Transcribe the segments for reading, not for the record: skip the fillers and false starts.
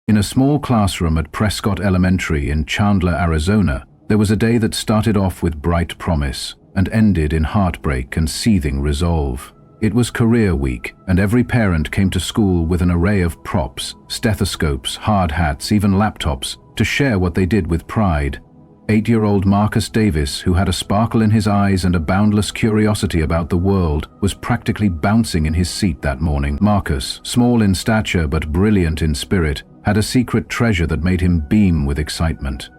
In a small classroom at Prescott Elementary in Chandler, Arizona, there was a day that started off with bright promise and ended in heartbreak and seething resolve. It was career week, and every parent came to school with an array of props, stethoscopes, hard hats, even laptops, to share what they did with pride. 8-year-old Marcus Davis, who had a sparkle in his eyes and a boundless curiosity about the world, was practically bouncing in his seat that morning. Marcus, small in stature but brilliant in spirit, had a secret treasure that made him beam with excitement.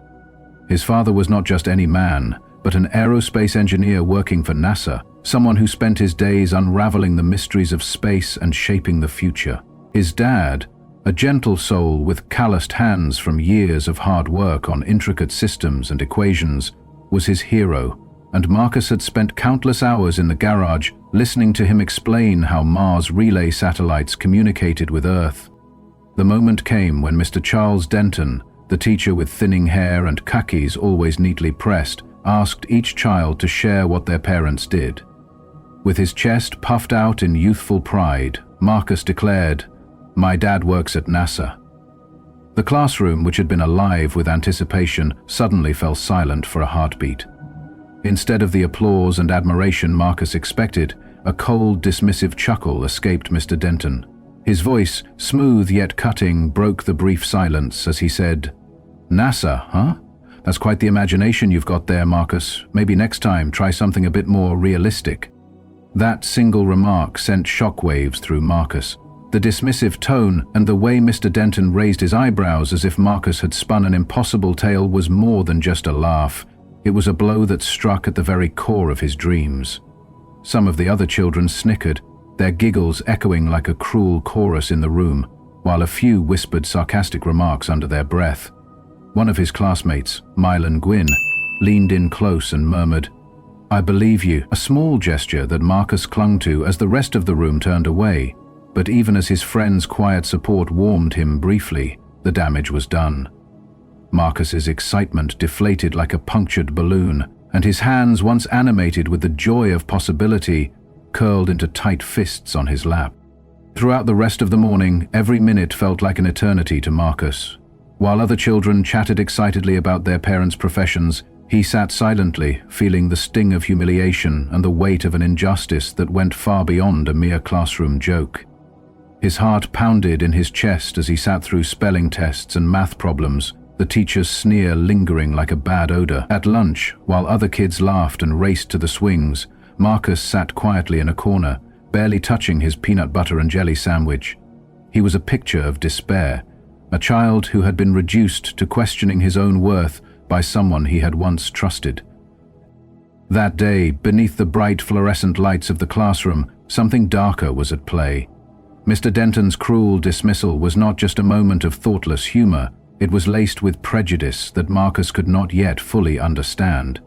His father was not just any man, but an aerospace engineer working for NASA, someone who spent his days unraveling the mysteries of space and shaping the future. His dad, a gentle soul with calloused hands from years of hard work on intricate systems and equations, was his hero, and Marcus had spent countless hours in the garage listening to him explain how Mars relay satellites communicated with Earth. The moment came when Mr. Charles Denton, the teacher with thinning hair and khakis always neatly pressed, asked each child to share what their parents did. With his chest puffed out in youthful pride, Marcus declared, "My dad works at NASA." The classroom, which had been alive with anticipation, suddenly fell silent for a heartbeat. Instead of the applause and admiration Marcus expected, a cold, dismissive chuckle escaped Mr. Denton. His voice, smooth yet cutting, broke the brief silence as he said, "NASA, huh? That's quite the imagination you've got there, Marcus. Maybe next time try something a bit more realistic." That single remark sent shockwaves through Marcus. The dismissive tone and the way Mr. Denton raised his eyebrows as if Marcus had spun an impossible tale was more than just a laugh. It was a blow that struck at the very core of his dreams. Some of the other children snickered, their giggles echoing like a cruel chorus in the room, while a few whispered sarcastic remarks under their breath. One of his classmates, Mylan Gwynn, leaned in close and murmured, "I believe you," a small gesture that Marcus clung to as the rest of the room turned away. But even as his friend's quiet support warmed him briefly, the damage was done. Marcus's excitement deflated like a punctured balloon, and his hands, once animated with the joy of possibility, curled into tight fists on his lap. Throughout the rest of the morning, every minute felt like an eternity to Marcus. While other children chatted excitedly about their parents' professions, he sat silently, feeling the sting of humiliation and the weight of an injustice that went far beyond a mere classroom joke. His heart pounded in his chest as he sat through spelling tests and math problems, the teacher's sneer lingering like a bad odor. At lunch, while other kids laughed and raced to the swings, Marcus sat quietly in a corner, barely touching his peanut butter and jelly sandwich. He was a picture of despair, a child who had been reduced to questioning his own worth by someone he had once trusted. That day, beneath the bright fluorescent lights of the classroom, something darker was at play. Mr. Denton's cruel dismissal was not just a moment of thoughtless humor, it was laced with prejudice that Marcus could not yet fully understand.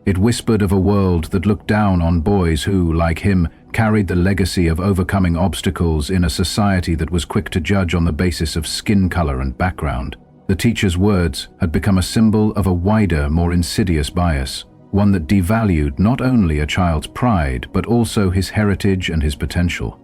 It whispered of a world that looked down on boys who, like him, carried the legacy of overcoming obstacles in a society that was quick to judge on the basis of skin color and background. The teacher's words had become a symbol of a wider, more insidious bias, one that devalued not only a child's pride, but also his heritage and his potential.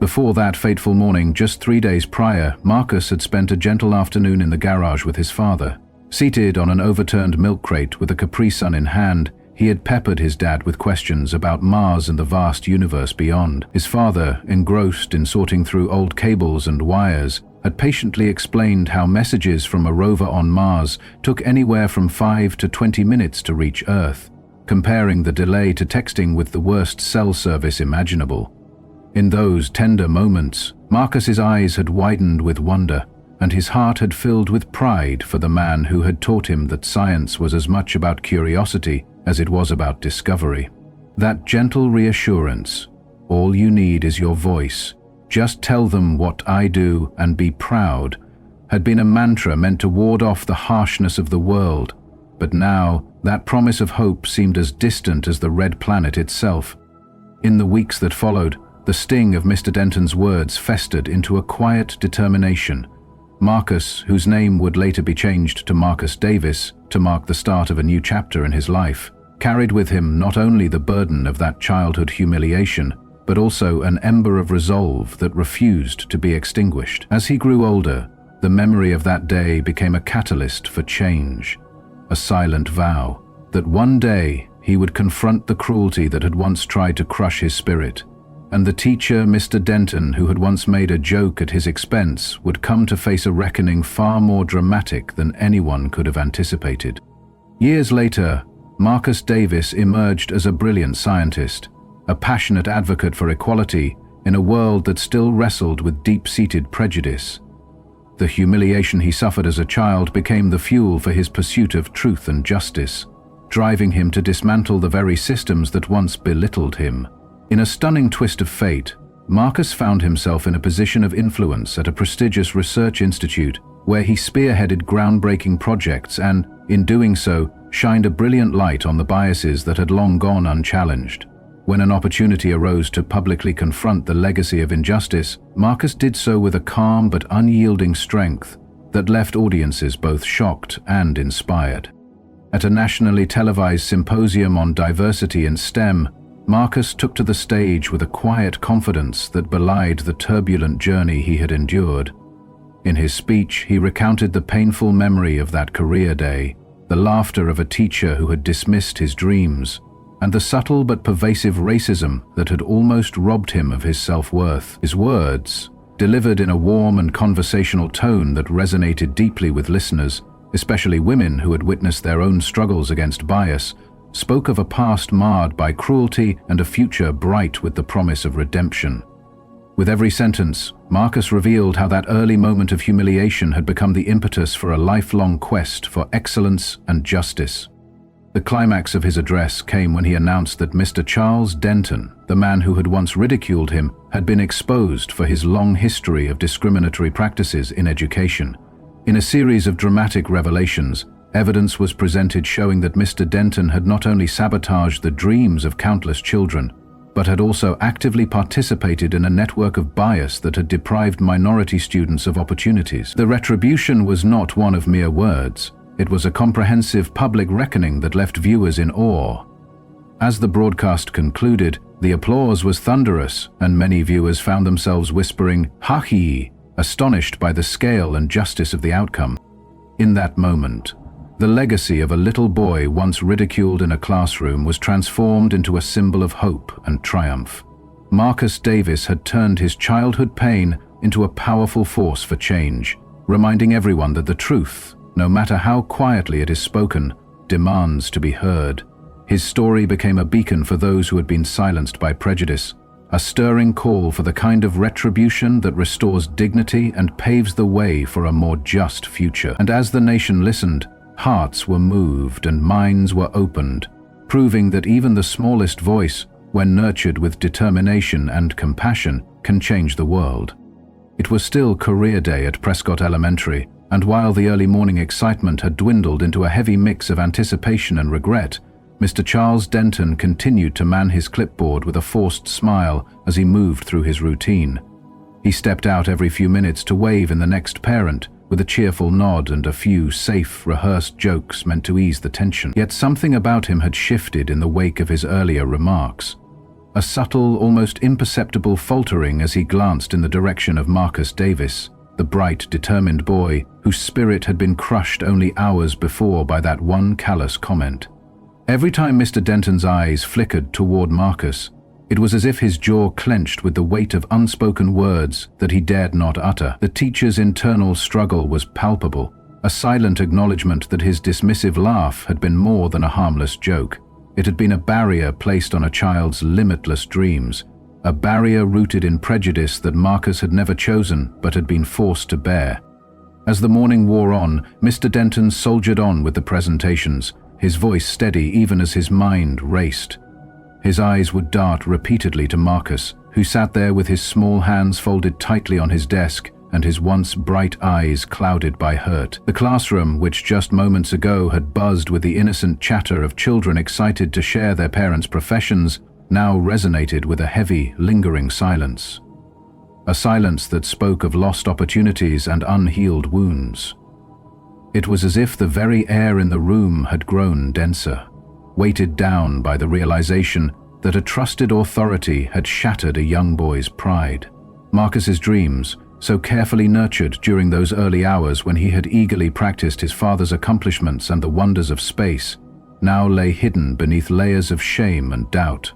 Before that fateful morning, just 3 days prior, Marcus had spent a gentle afternoon in the garage with his father. Seated on an overturned milk crate with a Capri Sun in hand, he had peppered his dad with questions about Mars and the vast universe beyond. His father, engrossed in sorting through old cables and wires, had patiently explained how messages from a rover on Mars took anywhere from 5 to 20 minutes to reach Earth, comparing the delay to texting with the worst cell service imaginable. In those tender moments, Marcus's eyes had widened with wonder, and his heart had filled with pride for the man who had taught him that science was as much about curiosity as it was about discovery. That gentle reassurance, "All you need is your voice, just tell them what I do and be proud," had been a mantra meant to ward off the harshness of the world. But now, that promise of hope seemed as distant as the red planet itself. In the weeks that followed, the sting of Mr. Denton's words festered into a quiet determination. Marcus, whose name would later be changed to Marcus Davis to mark the start of a new chapter in his life, carried with him not only the burden of that childhood humiliation, but also an ember of resolve that refused to be extinguished. As he grew older, The memory of that day became a catalyst for change, a silent vow that one day he would confront the cruelty that had once tried to crush his spirit, and the teacher, Mr. Denton, who had once made a joke at his expense, would come to face a reckoning far more dramatic than anyone could have anticipated. Years later, Marcus Davis emerged as a brilliant scientist, a passionate advocate for equality in a world that still wrestled with deep-seated prejudice. The humiliation he suffered as a child became the fuel for his pursuit of truth and justice, driving him to dismantle the very systems that once belittled him. In a stunning twist of fate, Marcus found himself in a position of influence at a prestigious research institute where he spearheaded groundbreaking projects and, in doing so, shined a brilliant light on the biases that had long gone unchallenged. When an opportunity arose to publicly confront the legacy of injustice, Marcus did so with a calm but unyielding strength that left audiences both shocked and inspired. At a nationally televised symposium on diversity in STEM, Marcus took to the stage with a quiet confidence that belied the turbulent journey he had endured. In his speech, he recounted the painful memory of that career day, the laughter of a teacher who had dismissed his dreams, and the subtle but pervasive racism that had almost robbed him of his self-worth. His words, delivered in a warm and conversational tone that resonated deeply with listeners, especially women who had witnessed their own struggles against bias, spoke of a past marred by cruelty and a future bright with the promise of redemption. With every sentence, Marcus revealed how that early moment of humiliation had become the impetus for a lifelong quest for excellence and justice. The climax of his address came when he announced that Mr. Charles Denton, the man who had once ridiculed him, had been exposed for his long history of discriminatory practices in education. In a series of dramatic revelations, evidence was presented showing that Mr. Denton had not only sabotaged the dreams of countless children, but had also actively participated in a network of bias that had deprived minority students of opportunities. The retribution was not one of mere words. It was a comprehensive public reckoning that left viewers in awe. As the broadcast concluded, the applause was thunderous, and many viewers found themselves whispering, "Ha-hee," astonished by the scale and justice of the outcome. In that moment, the legacy of a little boy once ridiculed in a classroom was transformed into a symbol of hope and triumph. Marcus Davis had turned his childhood pain into a powerful force for change, reminding everyone that the truth, no matter how quietly it is spoken, demands to be heard. His story became a beacon for those who had been silenced by prejudice, a stirring call for the kind of retribution that restores dignity and paves the way for a more just future. And as the nation listened, hearts were moved and minds were opened, proving that even the smallest voice, when nurtured with determination and compassion, can change the world. It was still career day at Prescott Elementary, and while the early morning excitement had dwindled into a heavy mix of anticipation and regret, Mr. Charles Denton continued to man his clipboard with a forced smile as he moved through his routine. He stepped out every few minutes to wave in the next parent, with a cheerful nod and a few safe, rehearsed jokes meant to ease the tension. Yet something about him had shifted in the wake of his earlier remarks. A subtle, almost imperceptible faltering as he glanced in the direction of Marcus Davis, the bright, determined boy whose spirit had been crushed only hours before by that one callous comment. Every time Mr. Denton's eyes flickered toward Marcus, it was as if his jaw clenched with the weight of unspoken words that he dared not utter. The teacher's internal struggle was palpable, a silent acknowledgement that his dismissive laugh had been more than a harmless joke. It had been a barrier placed on a child's limitless dreams, a barrier rooted in prejudice that Marcus had never chosen but had been forced to bear. As the morning wore on, Mr. Denton soldiered on with the presentations, his voice steady even as his mind raced. His eyes would dart repeatedly to Marcus, who sat there with his small hands folded tightly on his desk and his once bright eyes clouded by hurt. The classroom, which just moments ago had buzzed with the innocent chatter of children excited to share their parents' professions, now resonated with a heavy, lingering silence. A silence that spoke of lost opportunities and unhealed wounds. It was as if the very air in the room had grown denser, weighted down by the realization that a trusted authority had shattered a young boy's pride. Marcus's dreams, so carefully nurtured during those early hours when he had eagerly practiced his father's accomplishments and the wonders of space, now lay hidden beneath layers of shame and doubt.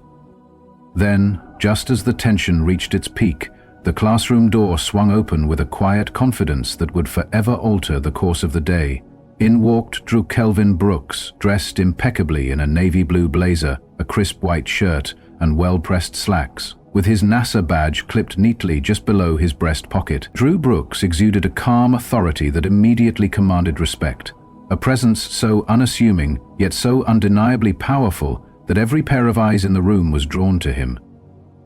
Then, just as the tension reached its peak, the classroom door swung open with a quiet confidence that would forever alter the course of the day. In walked Kelvin Brooks, dressed impeccably in a navy blue blazer, a crisp white shirt, and well-pressed slacks, with his NASA badge clipped neatly just below his breast pocket. Brooks exuded a calm authority that immediately commanded respect, a presence so unassuming, yet so undeniably powerful that every pair of eyes in the room was drawn to him.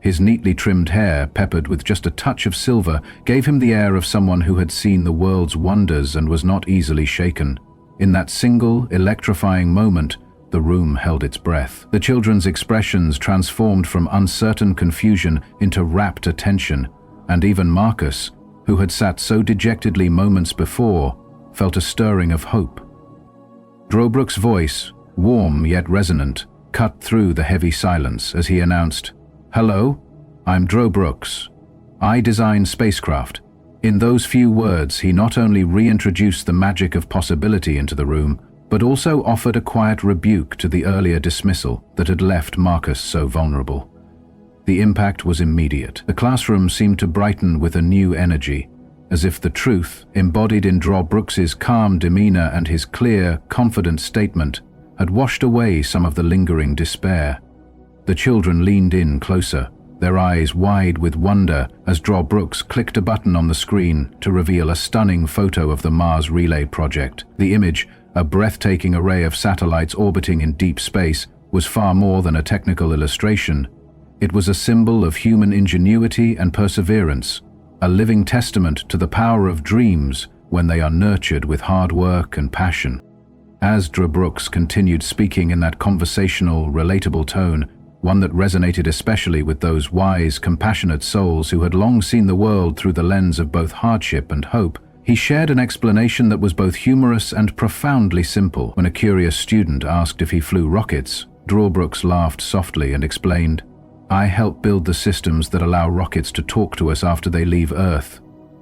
His neatly trimmed hair, peppered with just a touch of silver, gave him the air of someone who had seen the world's wonders and was not easily shaken. In that single, electrifying moment, the room held its breath. The children's expressions transformed from uncertain confusion into rapt attention, and even Marcus, who had sat so dejectedly moments before, felt a stirring of hope. Brooks' voice, warm yet resonant, cut through the heavy silence as he announced, "Hello, I'm Brooks. I design spacecraft." In those few words, he not only reintroduced the magic of possibility into the room, but also offered a quiet rebuke to the earlier dismissal that had left Marcus so vulnerable. The impact was immediate. The classroom seemed to brighten with a new energy, as if the truth, embodied in Brooks's calm demeanor and his clear, confident statement, had washed away some of the lingering despair. The children leaned in closer, their eyes wide with wonder as Brooks clicked a button on the screen to reveal a stunning photo of the Mars Relay project. The image, a breathtaking array of satellites orbiting in deep space, was far more than a technical illustration. It was a symbol of human ingenuity and perseverance, a living testament to the power of dreams when they are nurtured with hard work and passion. As Brooks continued speaking in that conversational, relatable tone, one that resonated especially with those wise, compassionate souls who had long seen the world through the lens of both hardship and hope, he shared an explanation that was both humorous and profoundly simple. When a curious student asked if he flew rockets, Brooks laughed softly and explained, "I help build the systems that allow rockets to talk to us after they leave Earth.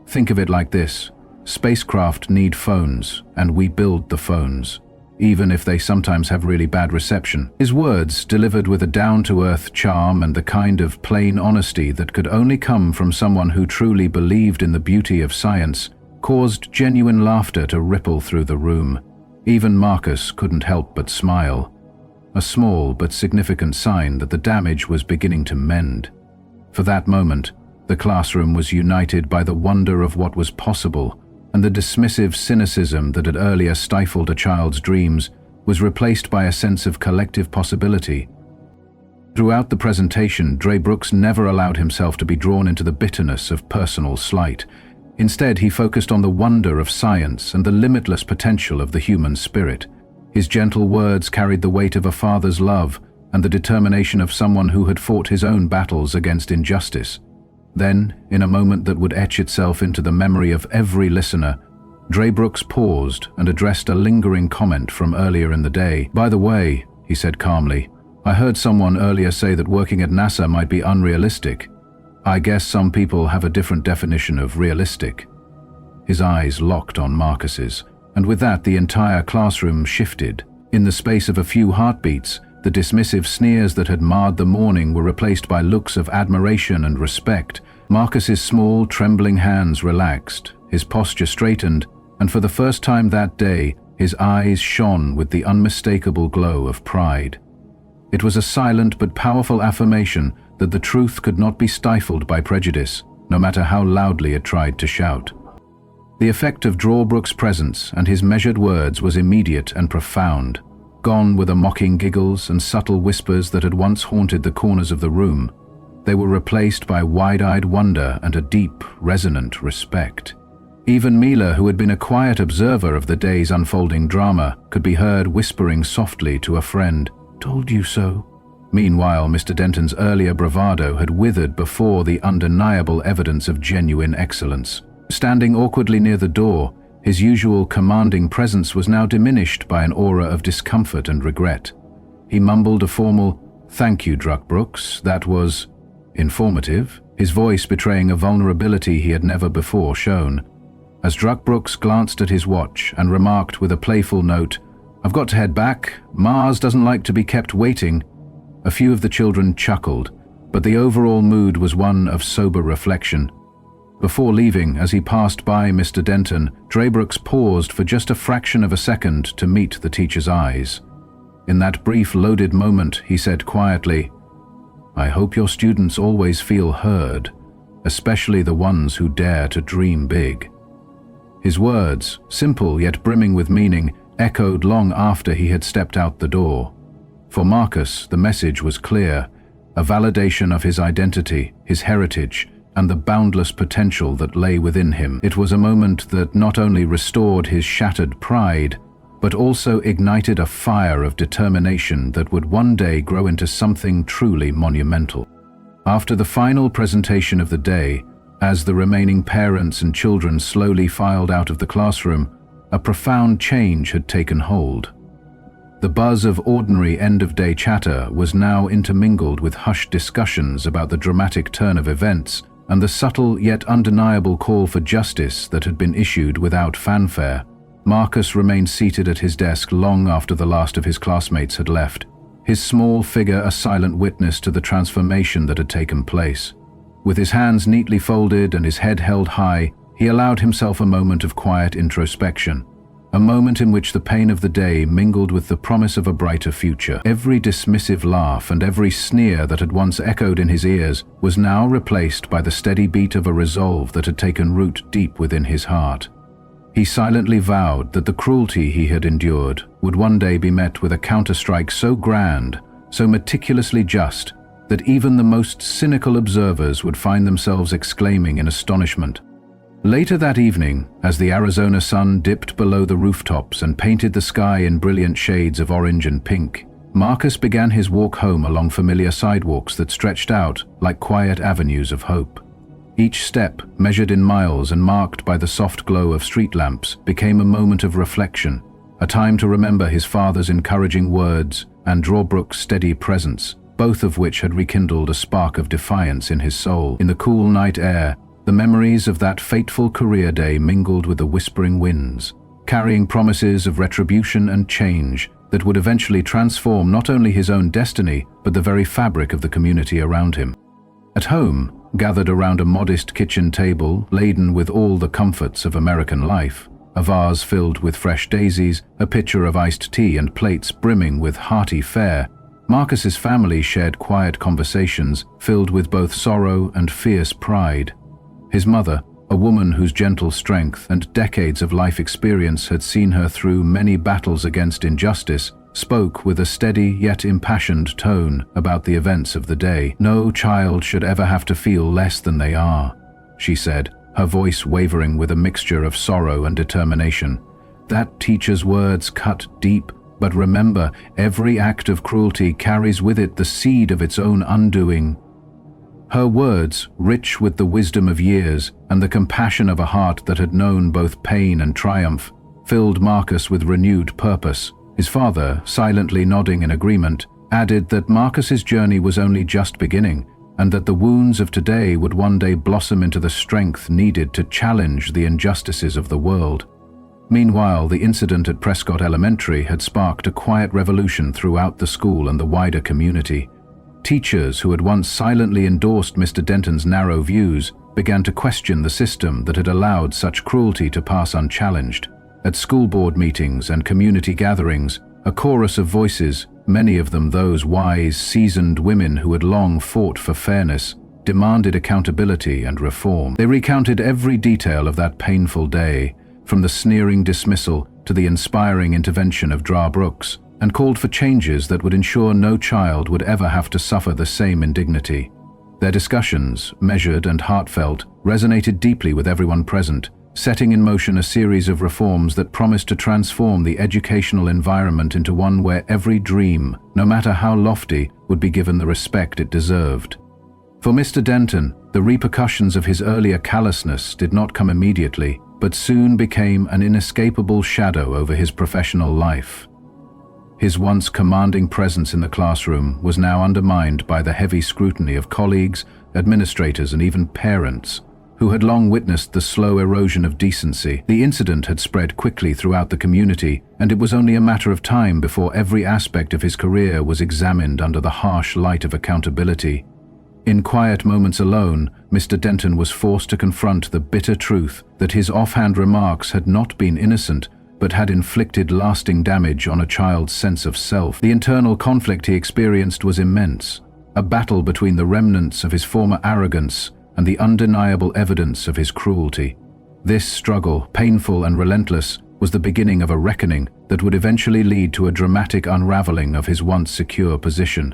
Think of it like this: spacecraft need phones, and we build the phones, even if they sometimes have really bad reception." His words, delivered with a down-to-earth charm and the kind of plain honesty that could only come from someone who truly believed in the beauty of science, caused genuine laughter to ripple through the room. Even Marcus couldn't help but smile, a small but significant sign that the damage was beginning to mend. For that moment, the classroom was united by the wonder of what was possible, and the dismissive cynicism that had earlier stifled a child's dreams was replaced by a sense of collective possibility. Throughout the presentation, Brooks never allowed himself to be drawn into the bitterness of personal slight. Instead, he focused on the wonder of science and the limitless potential of the human spirit. His gentle words carried the weight of a father's love and the determination of someone who had fought his own battles against injustice. Then, in a moment that would etch itself into the memory of every listener, Brooks paused and addressed a lingering comment from earlier in the day. "By the way," he said calmly, "I heard someone earlier say that working at NASA might be unrealistic. I guess some people have a different definition of realistic." His eyes locked on Marcus's, and with that the entire classroom shifted. In the space of a few heartbeats, the dismissive sneers that had marred the morning were replaced by looks of admiration and respect. Marcus's small, trembling hands relaxed, his posture straightened, and for the first time that day, his eyes shone with the unmistakable glow of pride. It was a silent but powerful affirmation that the truth could not be stifled by prejudice, no matter how loudly it tried to shout. The effect of Brooks' presence and his measured words was immediate and profound. Gone were the mocking giggles and subtle whispers that had once haunted the corners of the room. They were replaced by wide-eyed wonder and a deep, resonant respect. Even Mila, who had been a quiet observer of the day's unfolding drama, could be heard whispering softly to a friend, "Told you so." Meanwhile, Mr. Denton's earlier bravado had withered before the undeniable evidence of genuine excellence. Standing awkwardly near the door, his usual commanding presence was now diminished by an aura of discomfort and regret. He mumbled a formal, "Thank you, Brooks, that was informative," his voice betraying a vulnerability he had never before shown. As Brooks glanced at his watch and remarked with a playful note, "I've got to head back. Mars doesn't like to be kept waiting," a few of the children chuckled, but the overall mood was one of sober reflection. Before leaving, as he passed by Mr. Denton, Brooks paused for just a fraction of a second to meet the teacher's eyes. In that brief, loaded moment, he said quietly, "I hope your students always feel heard, especially the ones who dare to dream big." His words, simple yet brimming with meaning, echoed long after he had stepped out the door. For Marcus, the message was clear, a validation of his identity, his heritage, and the boundless potential that lay within him. It was a moment that not only restored his shattered pride, but also ignited a fire of determination that would one day grow into something truly monumental. After the final presentation of the day, as the remaining parents and children slowly filed out of the classroom, a profound change had taken hold. The buzz of ordinary end-of-day chatter was now intermingled with hushed discussions about the dramatic turn of events and the subtle yet undeniable call for justice that had been issued without fanfare. Marcus remained seated at his desk long after the last of his classmates had left, his small figure a silent witness to the transformation that had taken place. With his hands neatly folded and his head held high, he allowed himself a moment of quiet introspection, a moment in which the pain of the day mingled with the promise of a brighter future. Every dismissive laugh and every sneer that had once echoed in his ears was now replaced by the steady beat of a resolve that had taken root deep within his heart. He silently vowed that the cruelty he had endured would one day be met with a counterstrike so grand, so meticulously just, that even the most cynical observers would find themselves exclaiming in astonishment. Later that evening, as the Arizona sun dipped below the rooftops and painted the sky in brilliant shades of orange and pink, Marcus began his walk home along familiar sidewalks that stretched out like quiet avenues of hope. Each step, measured in miles and marked by the soft glow of street lamps, became a moment of reflection, a time to remember his father's encouraging words and Brooks' steady presence, both of which had rekindled a spark of defiance in his soul. In the cool night air, the memories of that fateful career day mingled with the whispering winds, carrying promises of retribution and change that would eventually transform not only his own destiny, but the very fabric of the community around him. At home, gathered around a modest kitchen table laden with all the comforts of American life, a vase filled with fresh daisies, a pitcher of iced tea, and plates brimming with hearty fare, Marcus's family shared quiet conversations filled with both sorrow and fierce pride. His mother, a woman whose gentle strength and decades of life experience had seen her through many battles against injustice, spoke with a steady yet impassioned tone about the events of the day. "No child should ever have to feel less than they are," she said, her voice wavering with a mixture of sorrow and determination. "That teacher's words cut deep, but remember, every act of cruelty carries with it the seed of its own undoing." Her words, rich with the wisdom of years and the compassion of a heart that had known both pain and triumph, filled Marcus with renewed purpose. His father, silently nodding in agreement, added that Marcus's journey was only just beginning, and that the wounds of today would one day blossom into the strength needed to challenge the injustices of the world. Meanwhile, the incident at Prescott Elementary had sparked a quiet revolution throughout the school and the wider community. Teachers who had once silently endorsed Mr. Denton's narrow views began to question the system that had allowed such cruelty to pass unchallenged. At school board meetings and community gatherings, a chorus of voices, many of them those wise, seasoned women who had long fought for fairness, demanded accountability and reform. They recounted every detail of that painful day, from the sneering dismissal to the inspiring intervention of Brooks, and called for changes that would ensure no child would ever have to suffer the same indignity. Their discussions, measured and heartfelt, resonated deeply with everyone present, setting in motion a series of reforms that promised to transform the educational environment into one where every dream, no matter how lofty, would be given the respect it deserved. For Mr. Denton, the repercussions of his earlier callousness did not come immediately, but soon became an inescapable shadow over his professional life. His once commanding presence in the classroom was now undermined by the heavy scrutiny of colleagues, administrators, and even parents, who had long witnessed the slow erosion of decency. The incident had spread quickly throughout the community, and it was only a matter of time before every aspect of his career was examined under the harsh light of accountability. In quiet moments alone, Mr. Denton was forced to confront the bitter truth that his offhand remarks had not been innocent, but had inflicted lasting damage on a child's sense of self. The internal conflict he experienced was immense, a battle between the remnants of his former arrogance and the undeniable evidence of his cruelty. This struggle, painful and relentless, was the beginning of a reckoning that would eventually lead to a dramatic unraveling of his once secure position.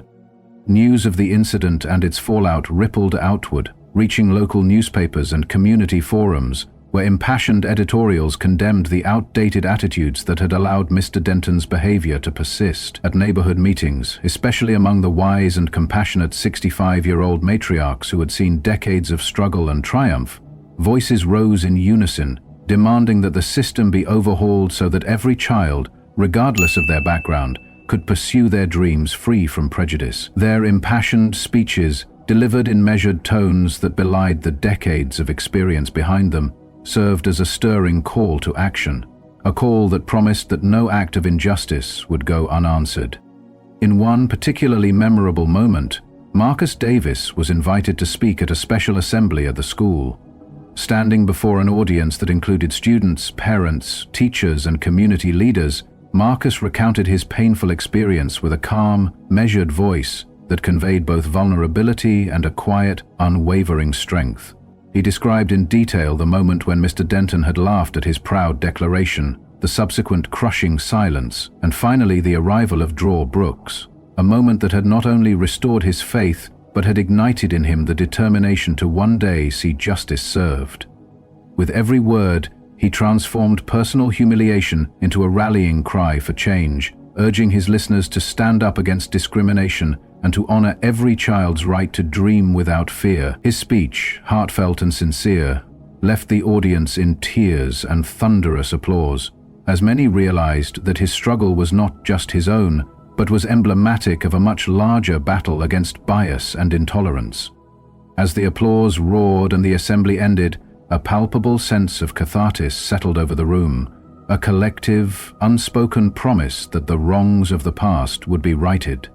News of the incident and its fallout rippled outward, reaching local newspapers and community forums, where impassioned editorials condemned the outdated attitudes that had allowed Mr. Denton's behavior to persist. At neighborhood meetings, especially among the wise and compassionate 65-year-old matriarchs who had seen decades of struggle and triumph, voices rose in unison, demanding that the system be overhauled so that every child, regardless of their background, could pursue their dreams free from prejudice. Their impassioned speeches, delivered in measured tones that belied the decades of experience behind them, served as a stirring call to action, a call that promised that no act of injustice would go unanswered. In one particularly memorable moment, Marcus Davis was invited to speak at a special assembly at the school. Standing before an audience that included students, parents, teachers, and community leaders, Marcus recounted his painful experience with a calm, measured voice that conveyed both vulnerability and a quiet, unwavering strength. He described in detail the moment when Mr. Denton had laughed at his proud declaration, the subsequent crushing silence, and finally the arrival of Brooks, a moment that had not only restored his faith, but had ignited in him the determination to one day see justice served. With every word, he transformed personal humiliation into a rallying cry for change, urging his listeners to stand up against discrimination and to honor every child's right to dream without fear. His speech, heartfelt and sincere, left the audience in tears and thunderous applause, as many realized that his struggle was not just his own, but was emblematic of a much larger battle against bias and intolerance. As the applause roared and the assembly ended, a palpable sense of catharsis settled over the room, a collective, unspoken promise that the wrongs of the past would be righted.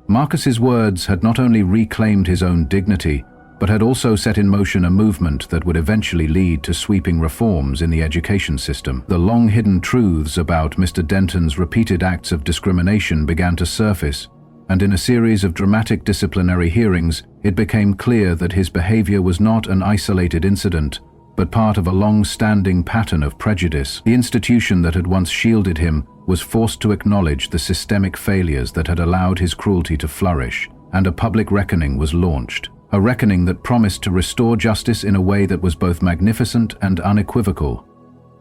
Marcus's words had not only reclaimed his own dignity, but had also set in motion a movement that would eventually lead to sweeping reforms in the education system. The long-hidden truths about Mr. Denton's repeated acts of discrimination began to surface, and in a series of dramatic disciplinary hearings, it became clear that his behavior was not an isolated incident, but part of a long-standing pattern of prejudice. The institution that had once shielded him was forced to acknowledge the systemic failures that had allowed his cruelty to flourish, and a public reckoning was launched. A reckoning that promised to restore justice in a way that was both magnificent and unequivocal.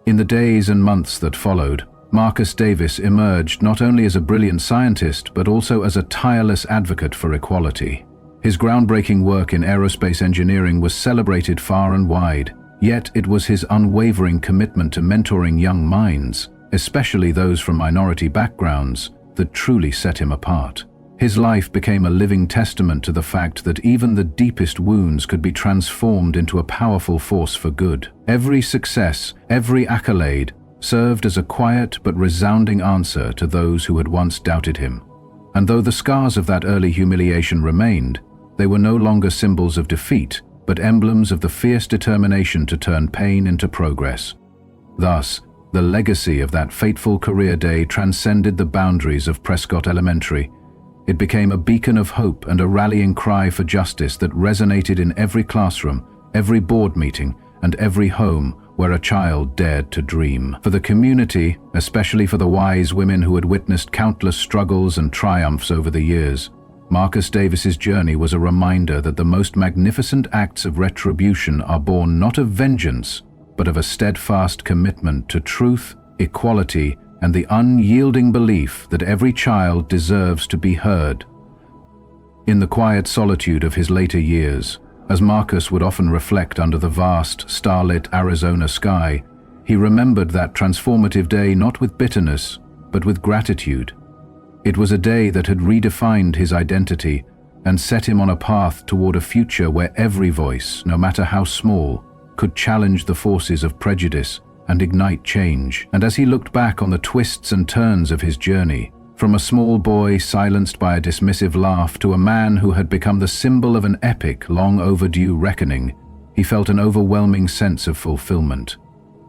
In the days and months that followed, Marcus Davis emerged not only as a brilliant scientist, but also as a tireless advocate for equality. His groundbreaking work in aerospace engineering was celebrated far and wide, yet it was his unwavering commitment to mentoring young minds, especially those from minority backgrounds, that truly set him apart. His life became a living testament to the fact that even the deepest wounds could be transformed into a powerful force for good. Every success, every accolade, served as a quiet but resounding answer to those who had once doubted him. And though the scars of that early humiliation remained, they were no longer symbols of defeat, but emblems of the fierce determination to turn pain into progress. Thus, the legacy of that fateful career day transcended the boundaries of Prescott Elementary. It became a beacon of hope and a rallying cry for justice that resonated in every classroom, every board meeting, and every home where a child dared to dream. For the community, especially for the wise women who had witnessed countless struggles and triumphs over the years, Marcus Davis's journey was a reminder that the most magnificent acts of retribution are born not of vengeance, but of a steadfast commitment to truth, equality, and the unyielding belief that every child deserves to be heard. In the quiet solitude of his later years, as Marcus would often reflect under the vast, starlit Arizona sky, he remembered that transformative day not with bitterness, but with gratitude. It was a day that had redefined his identity and set him on a path toward a future where every voice, no matter how small, could challenge the forces of prejudice and ignite change. And as he looked back on the twists and turns of his journey, from a small boy silenced by a dismissive laugh to a man who had become the symbol of an epic, long overdue reckoning, he felt an overwhelming sense of fulfillment.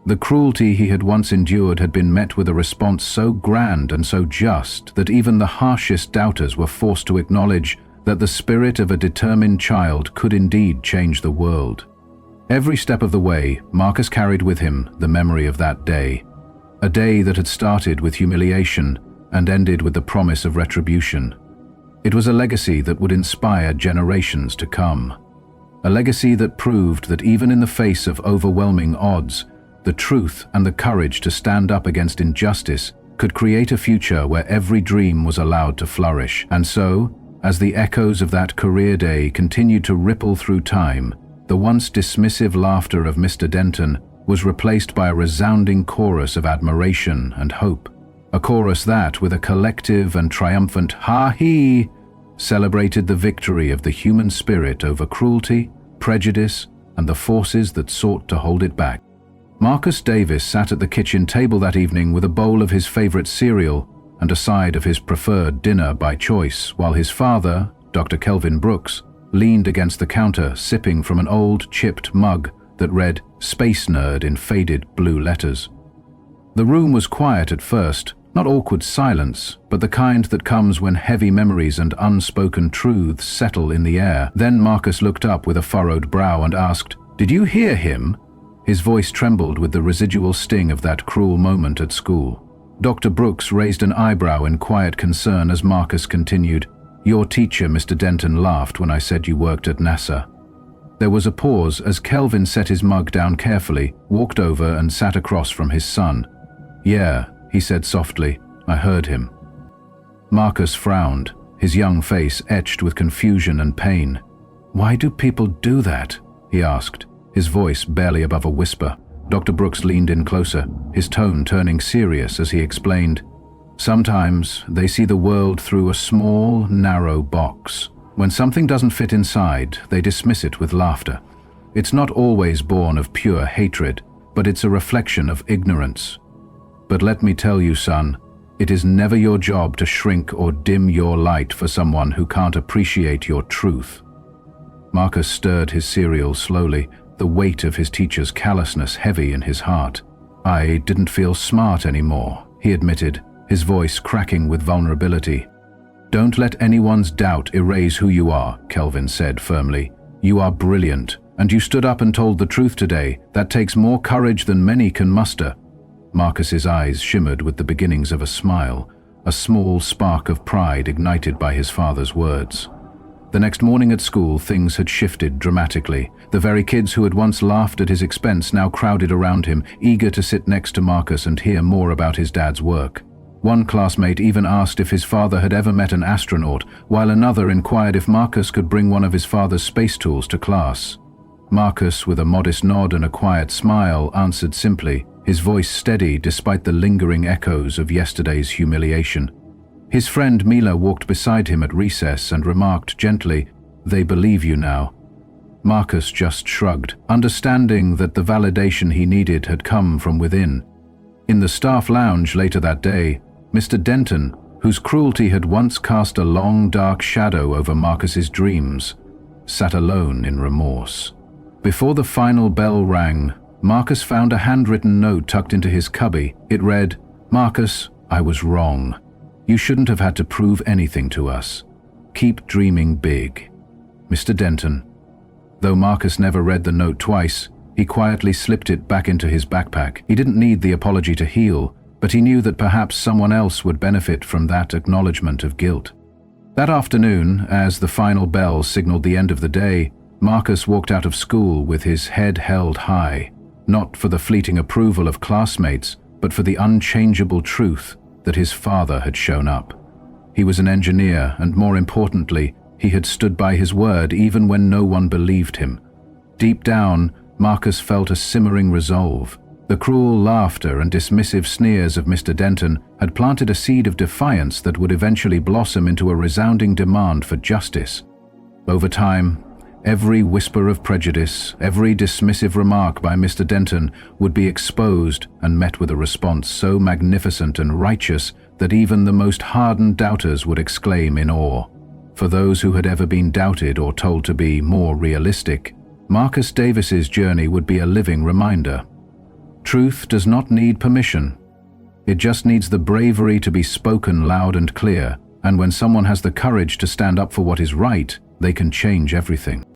The cruelty he had once endured had been met with a response so grand and so just that even the harshest doubters were forced to acknowledge that the spirit of a determined child could indeed change the world. Every step of the way, Marcus carried with him the memory of that day, a day that had started with humiliation and ended with the promise of retribution. It was a legacy that would inspire generations to come, a legacy that proved that even in the face of overwhelming odds, the truth and the courage to stand up against injustice could create a future where every dream was allowed to flourish. And so, as the echoes of that career day continued to ripple through time, the once dismissive laughter of Mr. Denton was replaced by a resounding chorus of admiration and hope. A chorus that, with a collective and triumphant ha-hee, celebrated the victory of the human spirit over cruelty, prejudice, and the forces that sought to hold it back. Marcus Davis sat at the kitchen table that evening with a bowl of his favorite cereal and a side of his preferred dinner by choice, while his father, Dr. Kelvin Brooks, leaned against the counter sipping from an old chipped mug that read "Space Nerd" in faded blue letters. The room was quiet at first, not awkward silence, but the kind that comes when heavy memories and unspoken truths settle in the air. Then Marcus looked up with a furrowed brow and asked, "Did you hear him?" His voice trembled with the residual sting of that cruel moment at school. Dr. Brooks raised an eyebrow in quiet concern as Marcus continued, "Your teacher, Mr. Denton, laughed when I said you worked at NASA." There was a pause as Kelvin set his mug down carefully, walked over and sat across from his son. "Yeah," he said softly, "I heard him." Marcus frowned, his young face etched with confusion and pain. "Why do people do that?" he asked, his voice barely above a whisper. Dr. Brooks leaned in closer, his tone turning serious as he explained, "Sometimes they see the world through a small, narrow box. When something doesn't fit inside, they dismiss it with laughter. It's not always born of pure hatred, but it's a reflection of ignorance. But let me tell you, son, it is never your job to shrink or dim your light for someone who can't appreciate your truth." Marcus stirred his cereal slowly, the weight of his teacher's callousness heavy in his heart. "I didn't feel smart anymore," he admitted, his voice cracking with vulnerability. "Don't let anyone's doubt erase who you are," Kelvin said firmly. "You are brilliant, and you stood up and told the truth today. That takes more courage than many can muster." Marcus's eyes shimmered with the beginnings of a smile, a small spark of pride ignited by his father's words. The next morning at school, things had shifted dramatically. The very kids who had once laughed at his expense now crowded around him, eager to sit next to Marcus and hear more about his dad's work. One classmate even asked if his father had ever met an astronaut, while another inquired if Marcus could bring one of his father's space tools to class. Marcus, with a modest nod and a quiet smile, answered simply, his voice steady despite the lingering echoes of yesterday's humiliation. His friend Mila walked beside him at recess and remarked gently, "They believe you now." Marcus just shrugged, understanding that the validation he needed had come from within. In the staff lounge later that day, Mr. Denton, whose cruelty had once cast a long dark shadow over Marcus's dreams, sat alone in remorse. Before the final bell rang, Marcus found a handwritten note tucked into his cubby. It read, "Marcus, I was wrong. You shouldn't have had to prove anything to us. Keep dreaming big. Mr. Denton." Though Marcus never read the note twice, he quietly slipped it back into his backpack. He didn't need the apology to heal, but he knew that perhaps someone else would benefit from that acknowledgement of guilt. That afternoon, as the final bell signaled the end of the day, Marcus walked out of school with his head held high, not for the fleeting approval of classmates, but for the unchangeable truth that his father had shown up. He was an engineer, and more importantly, he had stood by his word even when no one believed him. Deep down, Marcus felt a simmering resolve. The cruel laughter and dismissive sneers of Mr. Denton had planted a seed of defiance that would eventually blossom into a resounding demand for justice. Over time, every whisper of prejudice, every dismissive remark by Mr. Denton would be exposed and met with a response so magnificent and righteous that even the most hardened doubters would exclaim in awe. For those who had ever been doubted or told to be more realistic, Marcus Davis's journey would be a living reminder. Truth does not need permission. It just needs the bravery to be spoken loud and clear, and when someone has the courage to stand up for what is right, they can change everything.